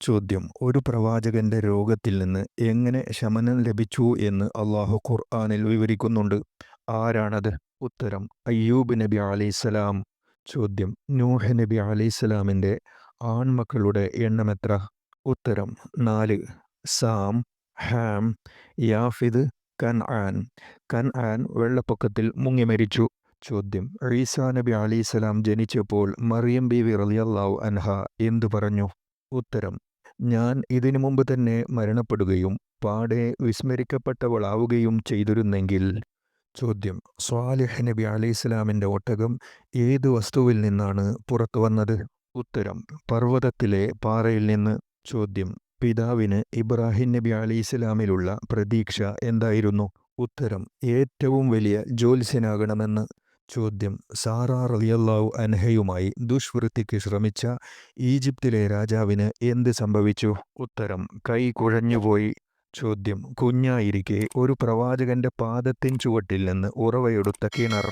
ചോദ്യം: ഒരു പ്രവാചകന്റെ രോഗത്തിൽ നിന്ന് എങ്ങനെ ശമനം ലഭിച്ചു എന്ന് അള്ളാഹു ഖുർആനിൽ വിവരിക്കുന്നുണ്ട്. ആരാണത്? ഉത്തരം: അയ്യൂബ് നബി അലൈഹിസ്സലാം. ചോദ്യം: നൂഹ് നബി അലൈഹിസ്സലാമിന്റെ ആൺമക്കളുടെ എണ്ണമെത്ര? ഉത്തരം: 4. Sam, Ham, യാഫിദ്, കൻആൻ. കൻആൻ വെള്ളപ്പൊക്കത്തിൽ മുങ്ങി മരിച്ചു. ചോദ്യം: ഈസാ നബി അലൈഹിസ്സലാം ജനിച്ചപ്പോൾ മറിയം ബീവി റളിയല്ലാഹു അൻഹ എന്തു പറഞ്ഞു? ഉത്തരം: ഞാൻ ഇതിനു മുമ്പ് തന്നെ മരണപ്പെടുകയും പാടെ വിസ്മരിക്കപ്പെട്ടവളാവുകയും ചെയ്തിരുന്നെങ്കിൽ. ചോദ്യം: സ്വാലിഹ് നബി അലൈഹിസ്സലാമിന്റെ ഒട്ടകം ഏത് വസ്തുവിൽ നിന്നാണ് പുറത്തു വന്നത്? ഉത്തരം: പർവ്വതത്തിലെ പാറയിൽ നിന്ന്. ചോദ്യം: പിതാവിന് ഇബ്രാഹിം നബി അലൈഹിസ്സലാമിലുള്ള പ്രതീക്ഷ എന്തായിരുന്നു? ഉത്തരം: ഏറ്റവും വലിയ ജ്യോത്സ്യനാകണമെന്ന്. ചോദ്യം: സാറ റളിയല്ലാഹു അൻഹയുമായി ദുഷ്വൃത്തിക്ക് ശ്രമിച്ച ഈജിപ്തിലെ രാജാവിന് എന്ത് സംഭവിച്ചു? ഉത്തരം: കൈ കുഴഞ്ഞുപോയി. ചോദ്യം: കുഞ്ഞായിരിക്കെ ഒരു പ്രവാചകന്റെ പാദത്തിൻ ചുവട്ടിൽ നിന്ന് ഉറവയെടുത്ത കിണർ?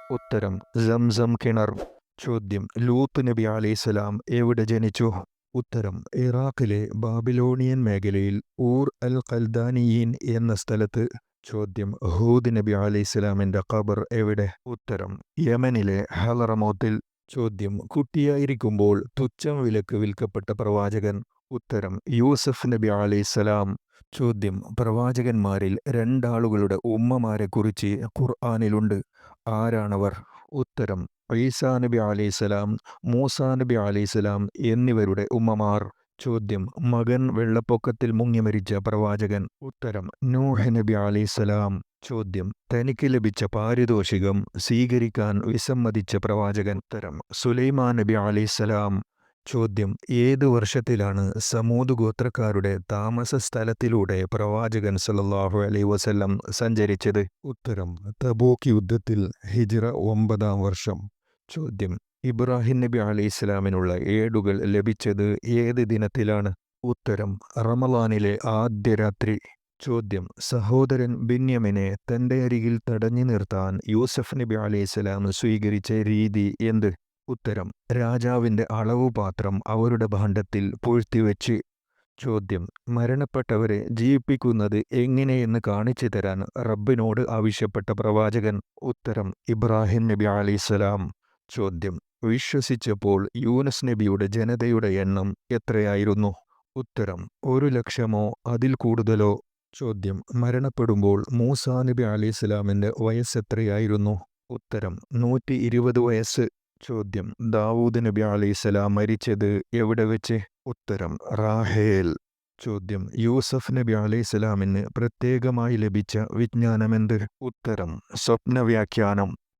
ഉത്തരം: സംസം കിണർ. ചോദ്യം: ലൂത്ത് നബി അലൈഹിസ്സലാം എവിടെ ജനിച്ചു? ഉത്തരം: ഇറാഖിലെ ബാബിലോണിയൻ മേഖലയിൽ ഊർ അൽ ഖൽദാനിയീൻ എന്ന സ്ഥലത്ത്. ചോദ്യം: ഹൂദ് നബി അലൈഹിസ്സലാമിന്റെ ഖബർ എവിടെ? ഉത്തരം: യമനിലെ ഹളറമൗത്തിൽ. ചോദ്യം: കുട്ടിയായിരിക്കുമ്പോൾ തുച്ഛം വിലക്ക് വിൽക്കപ്പെട്ട പ്രവാചകൻ? ഉത്തരം: യൂസഫ് നബി അലൈഹിസ്സലാം. ചോദ്യം: പ്രവാചകന്മാരിൽ രണ്ടാളുകളുടെ ഉമ്മമാരെക്കുറിച്ച് ഖുർആനിലുണ്ട്. ആരാണവർ? ഉത്തരം: ഈസാ നബി അലൈഹിസ്സലാം, മൂസാ നബി അലൈഹിസ്സലാം എന്നിവരുടെ ഉമ്മമാർ. ചോദ്യം: മകൻ വെള്ളപ്പൊക്കത്തിൽ മുങ്ങി മരിച്ച പ്രവാചകൻ? ഉത്തരം: നൂഹ് നബി അലൈഹിസ്സലാം. ചോദ്യം: തനിക്ക് ലഭിച്ച പാരിതോഷികം സ്വീകരിക്കാൻ വിസമ്മതിച്ച പ്രവാചകൻ? ഉത്തരം: സുലൈമാൻ നബി അലൈഹിസ്സലാം. ചോദ്യം: ഏത് വർഷത്തിലാണ് സമൂദ് ഗോത്രക്കാരുടെ താമസ സ്ഥലത്തിലൂടെ പ്രവാചകൻ സ്വല്ലല്ലാഹു അലൈഹി വസല്ലം സഞ്ചരിച്ചത്? ഉത്തരം: തബൂക്ക് യുദ്ധത്തിൽ ഹിജ്റ 9-ാം വർഷം. ചോദ്യം: ഇബ്രാഹിം നബി അലൈഹിസ്സലാമിനുള്ള ഏടുകൾ ലഭിച്ചത് ഏത് ദിനത്തിലാണ്? ഉത്തരം: റമളാനിലെ ആദ്യ രാത്രി. ചോദ്യം: സഹോദരൻ ബിന്യാമിനെ തന്റെ അരികിൽ തടഞ്ഞു നിർത്താൻ യൂസഫ് നബി അലൈഹിസ്സലാം സ്വീകരിച്ച രീതി എന്ത്? ഉത്തരം: രാജാവിന്റെ അളവുപാത്രം അവരുടെ ഭാണ്ഡത്തിൽ പൂഴ്ത്തിവെച്ച്. ചോദ്യം: മരണപ്പെട്ടവരെ ജീവിപ്പിക്കുന്നത് എങ്ങനെയെന്ന് കാണിച്ചു തരാൻ റബ്ബിനോട് ആവശ്യപ്പെട്ട പ്രവാചകൻ? ഉത്തരം: ഇബ്രാഹിം നബി അലൈഹിസ്സലാം. ചോദ്യം: വിശ്വസിച്ചപ്പോൾ യൂനുസ് നബിയുടെ ജനതയുടെ എണ്ണം എത്രയായിരുന്നു? ഉത്തരം: 1,00,000-മോ അതിൽ കൂടുതലോ? ചോദ്യം: മരണപ്പെടുമ്പോൾ മൂസാ നബി അലൈഹിസ്സലാമിന്റെ വയസ്സെത്രയായിരുന്നു? ഉത്തരം: 120 വയസ്സ്. ചോദ്യം: ദാവൂദ് നബി അലൈഹിസ്സലാം മരിച്ചത് എവിടെ വെച്ച്? ഉത്തരം: റാഹേൽ. ചോദ്യം: യൂസഫ് നബി അലൈഹിസ്സലാമിന് പ്രത്യേകമായി ലഭിച്ച വിജ്ഞാനമെന്ത്? ഉത്തരം: സ്വപ്നവ്യാഖ്യാനം.